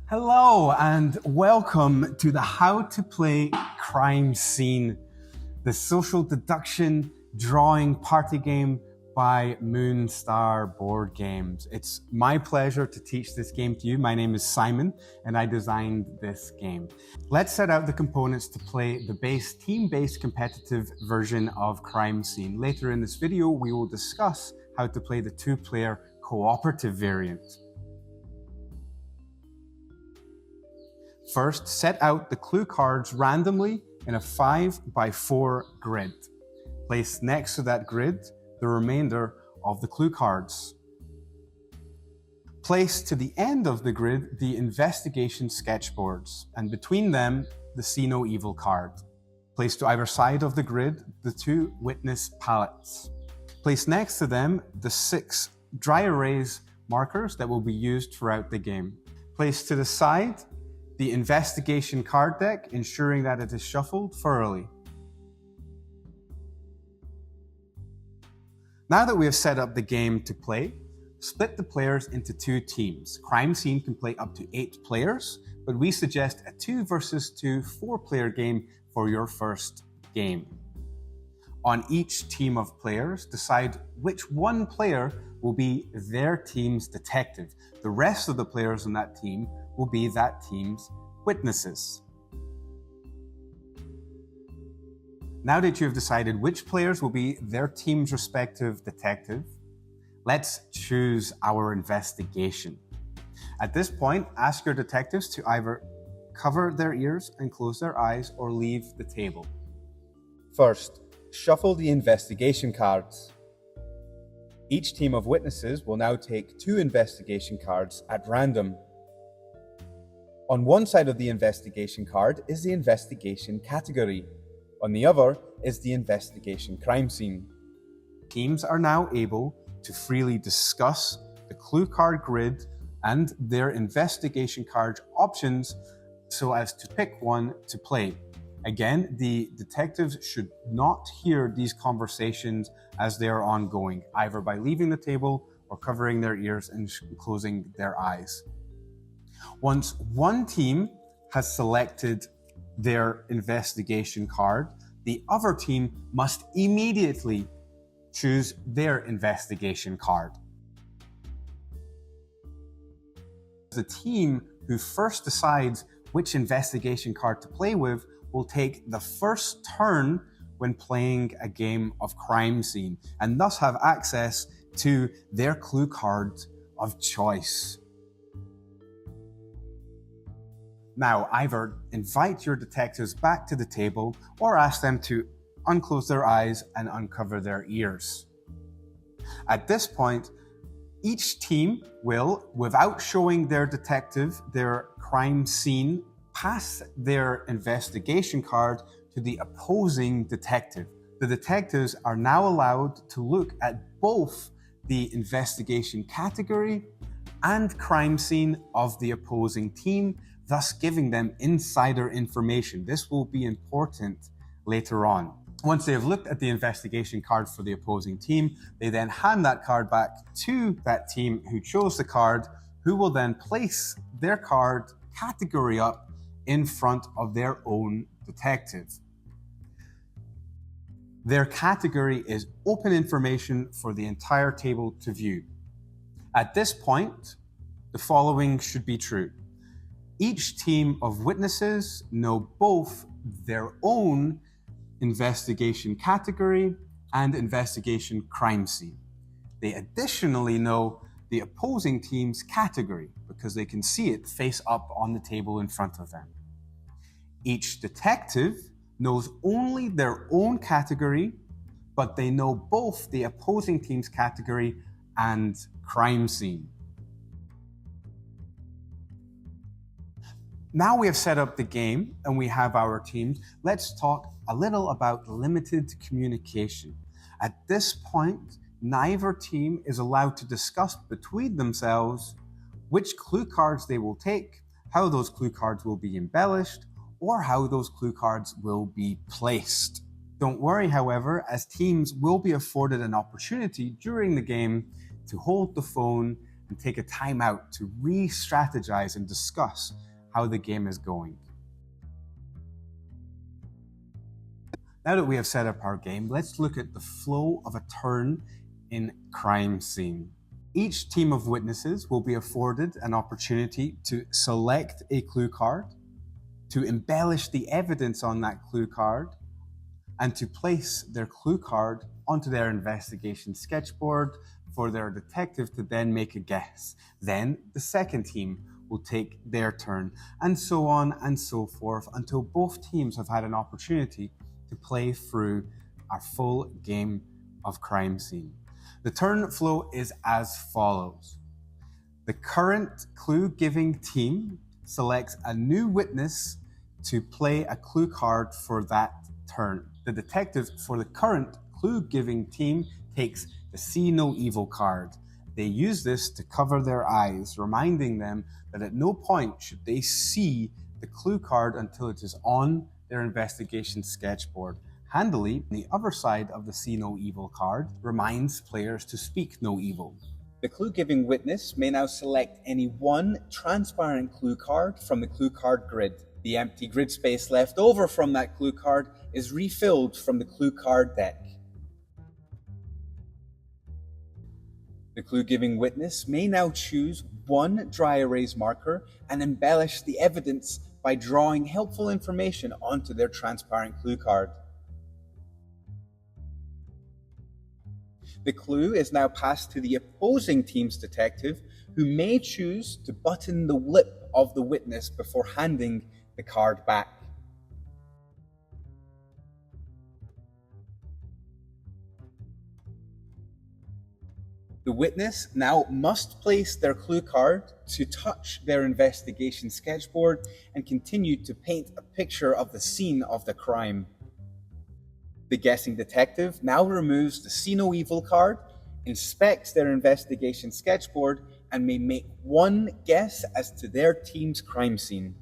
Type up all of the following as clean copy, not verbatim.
Hello and welcome to the How to Play Crimescene, the social deduction drawing party game by Moonstar Board Games. It's my pleasure to teach this game to you. My name is Simon and I designed this game. Let's set out the components to play the base team-based competitive version of Crimescene. Later in this video, we will discuss how to play the two-player cooperative variant. First, set out the clue cards randomly in a 5x4 grid. Place next to that grid the remainder of the clue cards. Place to the end of the grid the investigation sketchboards, and between them the See No Evil card. Place to either side of the grid the two witness palettes. Place next to them the 6 dry erase markers that will be used throughout the game. Place to the side the investigation card deck, ensuring that it is shuffled thoroughly. Now that we have set up the game to play, split the players into 2 teams. Crimescene can play up to 8 players, but we suggest a 2 versus 2 4-player game for your first game. On each team of players, decide which one player will be their team's detective. The rest of the players on that team will be that team's witnesses. Now that you have decided which players will be their team's respective detective, let's choose our investigation. At this point, ask your detectives to either cover their ears and close their eyes or leave the table. First, shuffle the investigation cards. Each team of witnesses will now take 2 investigation cards at random. On one side of the investigation card is the investigation category. On the other is the investigation crime scene. Teams are now able to freely discuss the clue card grid and their investigation card options so as to pick one to play. Again, the detectives should not hear these conversations as they are ongoing, either by leaving the table or covering their ears and closing their eyes. Once one team has selected their investigation card, the other team must immediately choose their investigation card. The team who first decides which investigation card to play with will take the first turn when playing a game of Crimescene, and thus have access to their clue card of choice. Now, either invite your detectives back to the table or ask them to unclose their eyes and uncover their ears. At this point, each team will, without showing their detective their crime scene, pass their investigation card to the opposing detective. The detectives are now allowed to look at both the investigation category and crime scene of the opposing team, thus giving them insider information. This will be important later on. Once they have looked at the investigation card for the opposing team, they then hand that card back to that team who chose the card, who will then place their card category up in front of their own detective. Their category is open information for the entire table to view. At this point, the following should be true. Each team of witnesses know both their own investigation category and investigation crime scene. They additionally know the opposing team's category because they can see it face up on the table in front of them. Each detective knows only their own category, but they know both the opposing team's category and crime scene. Now we have set up the game and we have our teams, let's talk a little about limited communication. At this point, neither team is allowed to discuss between themselves which clue cards they will take, how those clue cards will be embellished, or how those clue cards will be placed. Don't worry, however, as teams will be afforded an opportunity during the game to hold the phone and take a time out to re-strategize and discuss how the game is going. Now that we have set up our game, let's look at the flow of a turn in Crimescene. Each team of witnesses will be afforded an opportunity to select a clue card, to embellish the evidence on that clue card, and to place their clue card onto their investigation sketchboard for their detective to then make a guess. Then the second team will take their turn, and so on and so forth until both teams have had an opportunity to play through our full game of Crimescene. The turn flow is as follows. The current clue-giving team selects a new witness to play a clue card for that turn. The detective for the current clue-giving team takes the See No Evil card. They use this to cover their eyes, reminding them that at no point should they see the clue card until it is on their investigation sketchboard. Handily, the other side of the See No Evil card reminds players to speak no evil. The clue-giving witness may now select any one transparent clue card from the clue card grid. The empty grid space left over from that clue card is refilled from the clue card deck. The clue-giving witness may now choose one dry erase marker and embellish the evidence by drawing helpful information onto their transparent clue card. The clue is now passed to the opposing team's detective, who may choose to button the lip of the witness before handing the card back. The witness now must place their clue card to touch their investigation sketchboard and continue to paint a picture of the scene of the crime. The guessing detective now removes the See No Evil card, inspects their investigation sketchboard, and may make one guess as to their team's crime scene.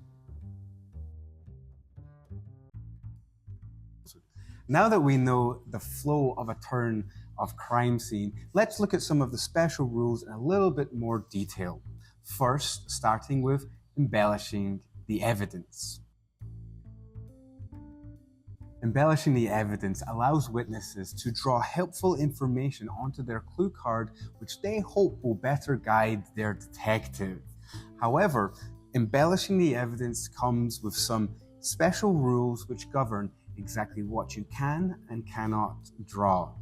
Now that we know the flow of a turn of Crimescene, let's look at some of the special rules in a little bit more detail. First, starting with embellishing the evidence. Embellishing the evidence allows witnesses to draw helpful information onto their clue card, which they hope will better guide their detective. However, embellishing the evidence comes with some special rules which govern exactly what you can and cannot draw.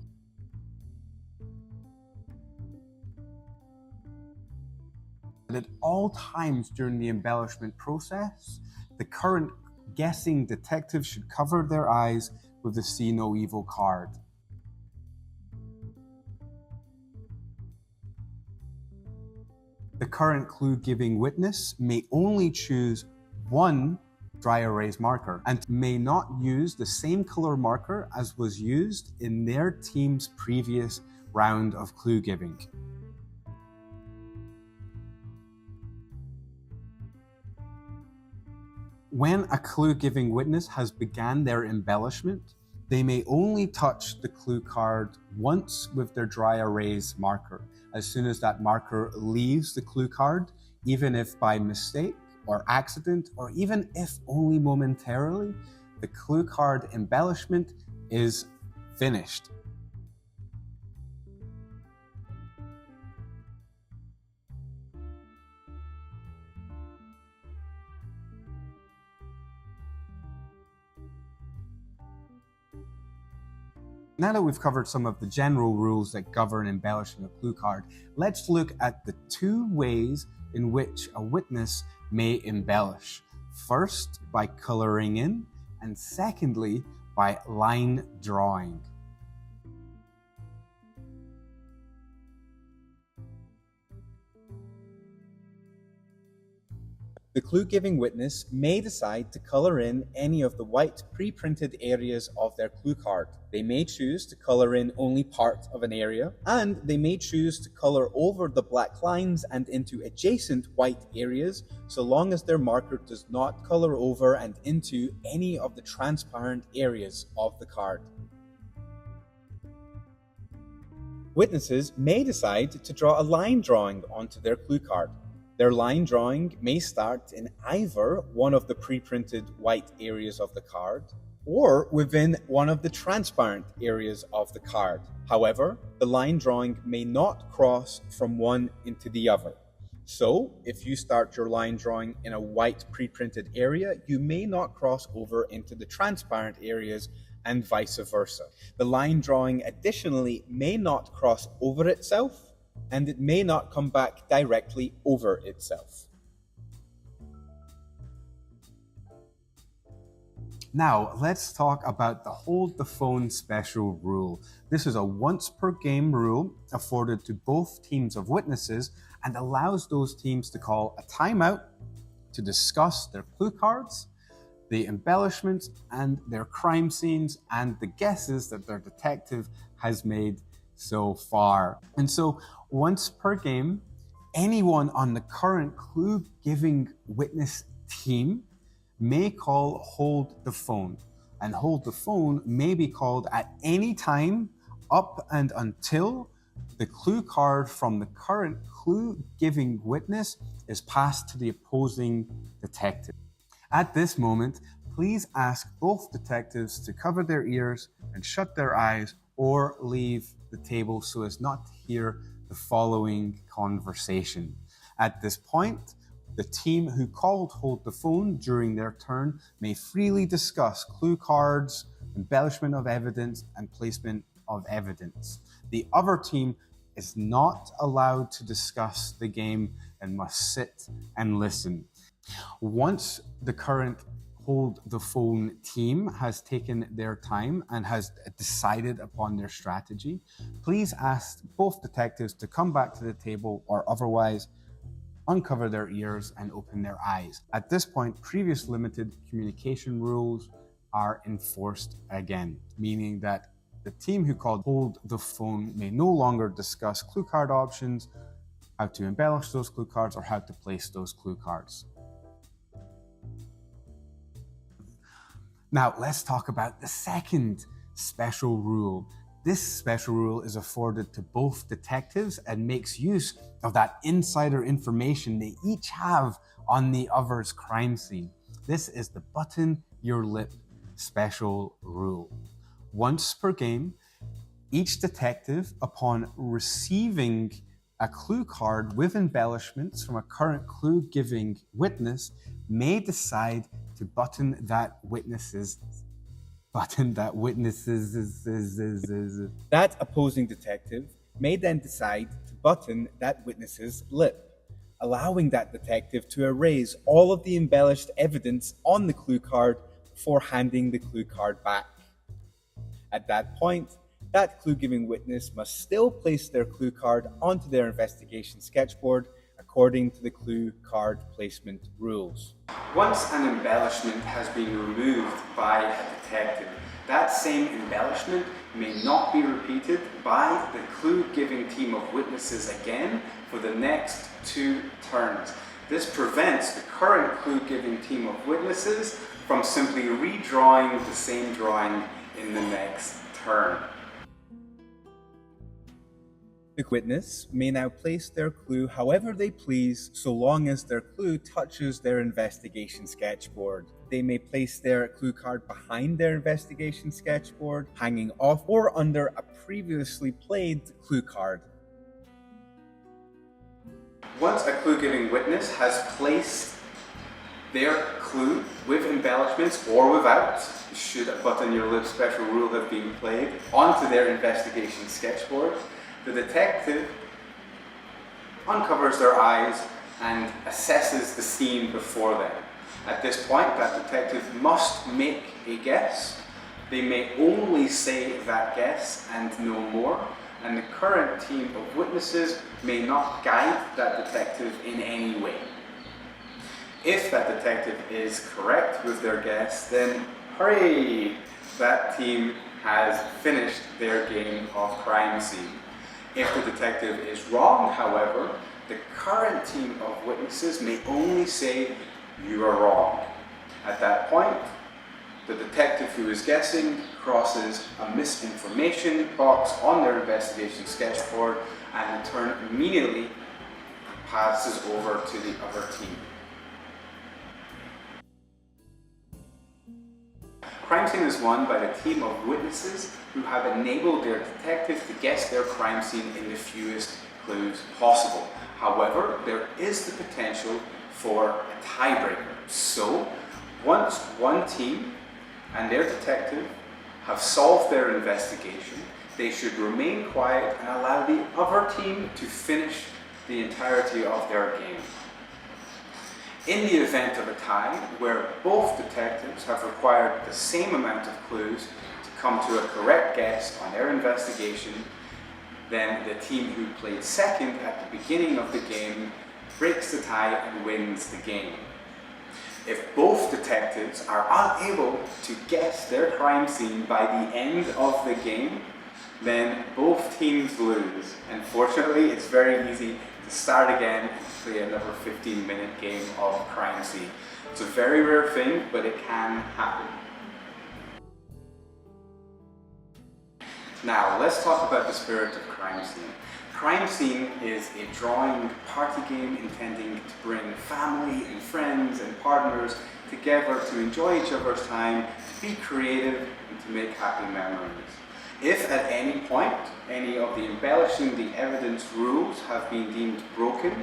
And at all times during the embellishment process, the current guessing detective should cover their eyes with the See No Evil card. The current clue-giving witness may only choose one dry erase marker and may not use the same color marker as was used in their team's previous round of clue giving. When a clue-giving witness has begun their embellishment, they may only touch the clue card once with their dry erase marker. As soon as that marker leaves the clue card, even if by mistake or accident, or even if only momentarily, the clue card embellishment is finished. Now that we've covered some of the general rules that govern embellishing a clue card, let's look at the two ways in which a witness may embellish. First, by coloring in, and secondly, by line drawing. The clue-giving witness may decide to color in any of the white pre-printed areas of their clue card. They may choose to color in only part of an area, and they may choose to color over the black lines and into adjacent white areas, so long as their marker does not color over and into any of the transparent areas of the card. Witnesses may decide to draw a line drawing onto their clue card. Their line drawing may start in either one of the pre-printed white areas of the card or within one of the transparent areas of the card. However, the line drawing may not cross from one into the other. So, if you start your line drawing in a white pre-printed area, you may not cross over into the transparent areas and vice versa. The line drawing additionally may not cross over itself, and it may not come back directly over itself. Now, let's talk about the hold the phone special rule. This is a once per game rule afforded to both teams of witnesses and allows those teams to call a timeout to discuss their clue cards, the embellishments and their crime scenes, and the guesses that their detective has made so far. And so, once per game, anyone on the current clue-giving witness team may call hold the phone. And hold the phone may be called at any time up and until the clue card from the current clue-giving witness is passed to the opposing detective. At this moment, please ask both detectives to cover their ears and shut their eyes or leave the table so as not to hear the following conversation. At this point, the team who called hold the phone during their turn may freely discuss clue cards, embellishment of evidence, and placement of evidence. The other team is not allowed to discuss the game and must sit and listen. Once the current hold the phone team has taken their time and has decided upon their strategy, please ask both detectives to come back to the table or otherwise uncover their ears and open their eyes. At this point, previous limited communication rules are enforced again, meaning that the team who called hold the phone may no longer discuss clue card options, how to embellish those clue cards, or how to place those clue cards. Now, let's talk about the second special rule. This special rule is afforded to both detectives and makes use of that insider information they each have on the other's crime scene. This is the button your lip special rule. Once per game, each detective, upon receiving a clue card with embellishments from a current clue-giving witness, may decide to button that witness's That opposing detective may then decide to button that witness's lip, allowing that detective to erase all of the embellished evidence on the clue card before handing the clue card back. At that point, that clue-giving witness must still place their clue card onto their investigation sketchboard according to the clue card placement rules. Once an embellishment has been removed by a detective, that same embellishment may not be repeated by the clue-giving team of witnesses again for the next 2 turns. This prevents the current clue-giving team of witnesses from simply redrawing the same drawing in the next turn. The witness may now place their clue however they please, so long as their clue touches their investigation sketchboard. They may place their clue card behind their investigation sketchboard, hanging off or under a previously played clue card. Once a clue-giving witness has placed their clue with embellishments or without, should a button your lip special rule have been played, onto their investigation sketchboard, the detective uncovers their eyes and assesses the scene before them. At this point, that detective must make a guess. They may only say that guess and no more, and the current team of witnesses may not guide that detective in any way. If that detective is correct with their guess, then hooray! That team has finished their game of crime scene. If the detective is wrong, however, the current team of witnesses may only say, "You are wrong." At that point, The detective who is guessing crosses a misinformation box on their investigation sketchboard and in turn immediately passes over to the other team. Crime scene is won by the team of witnesses who have enabled their detective to guess their crime scene in the fewest clues possible. However, there is the potential for a tiebreaker. So, once one team and their detective have solved their investigation, they should remain quiet and allow the other team to finish the entirety of their game. In the event of a tie, where both detectives have required the same amount of clues to come to a correct guess on their investigation, then the team who played second at the beginning of the game breaks the tie and wins the game. If both detectives are unable to guess their crime scene by the end of the game, then both teams lose. Unfortunately, it's very easy to start again and play another 15-minute game of crime scene. It's a very rare thing, but it can happen. Now, let's talk about the spirit of Crime Scene. Crime Scene is a drawing party game intending to bring family and friends and partners together to enjoy each other's time, to be creative, and to make happy memories. If at any point any of the embellishing the evidence rules have been deemed broken,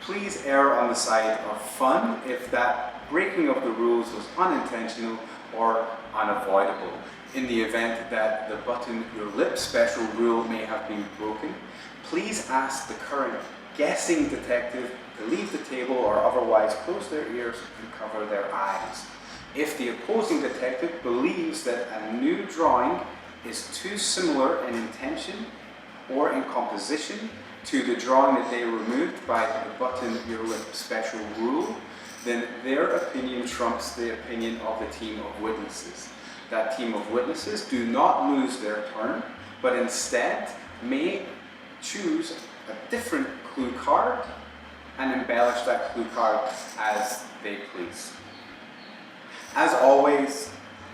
please err on the side of fun if that breaking of the rules was unintentional or unavoidable. In the event that the button your lip special rule may have been broken, please ask the current guessing detective to leave the table or otherwise close their ears and cover their eyes. If the opposing detective believes that a new drawing is too similar in intention or in composition to the drawing that they removed by the button your lip special rule, then their opinion trumps the opinion of the team of witnesses. That team of witnesses do not lose their turn, but instead may choose a different clue card and embellish that clue card as they please. As always,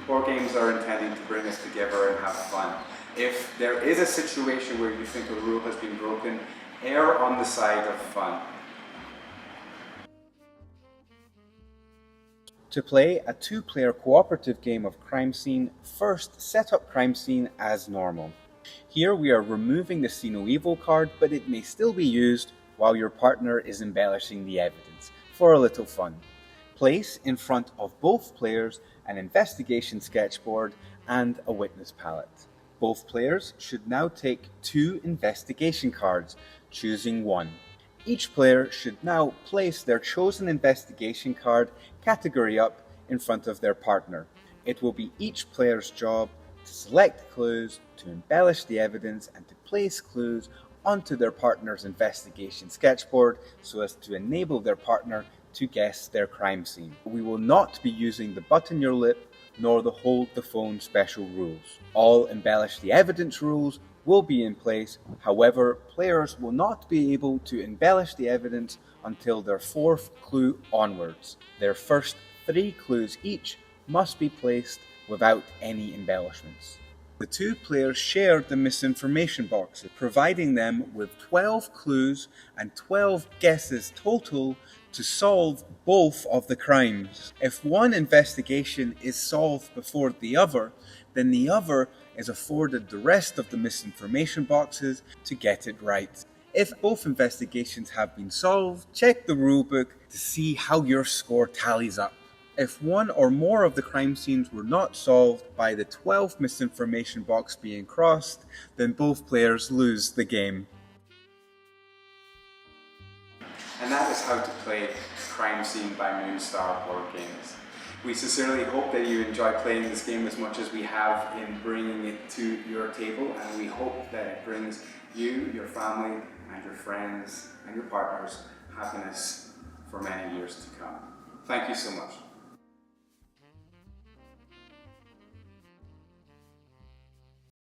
board games are intended to bring us together and have fun. If there is a situation where you think a rule has been broken, err on the side of fun. To play a two-player cooperative game of Crime Scene, first set up Crime Scene as normal. Here we are removing the See No Evil card, but it may still be used while your partner is embellishing the evidence, for a little fun. Place in front of both players an investigation sketchboard and a witness palette. Both players should now take 2 investigation cards, choosing one. Each player should now place their chosen investigation card category up in front of their partner. It will be each player's job to select clues, to embellish the evidence, and to place clues onto their partner's investigation sketchboard so as to enable their partner to guess their crime scene. We will not be using the button your lip nor the hold the phone special rules. All embellish the evidence rules will be in place. However, players will not be able to embellish the evidence until their 4th clue onwards. Their first 3 clues each must be placed without any embellishments. The 2 players share the misinformation boxes, providing them with 12 clues and 12 guesses total to solve both of the crimes. If one investigation is solved before the other, then the other is afforded the rest of the misinformation boxes to get it right. If both investigations have been solved, check the rulebook to see how your score tallies up. If one or more of the crime scenes were not solved by the 12th misinformation box being crossed, then both players lose the game. And that is how to play Crime Scene by Moonstar Board Games. We sincerely hope that you enjoy playing this game as much as we have in bringing it to your table, and we hope that it brings you, your family, and your friends, and your partners happiness for many years to come. Thank you so much.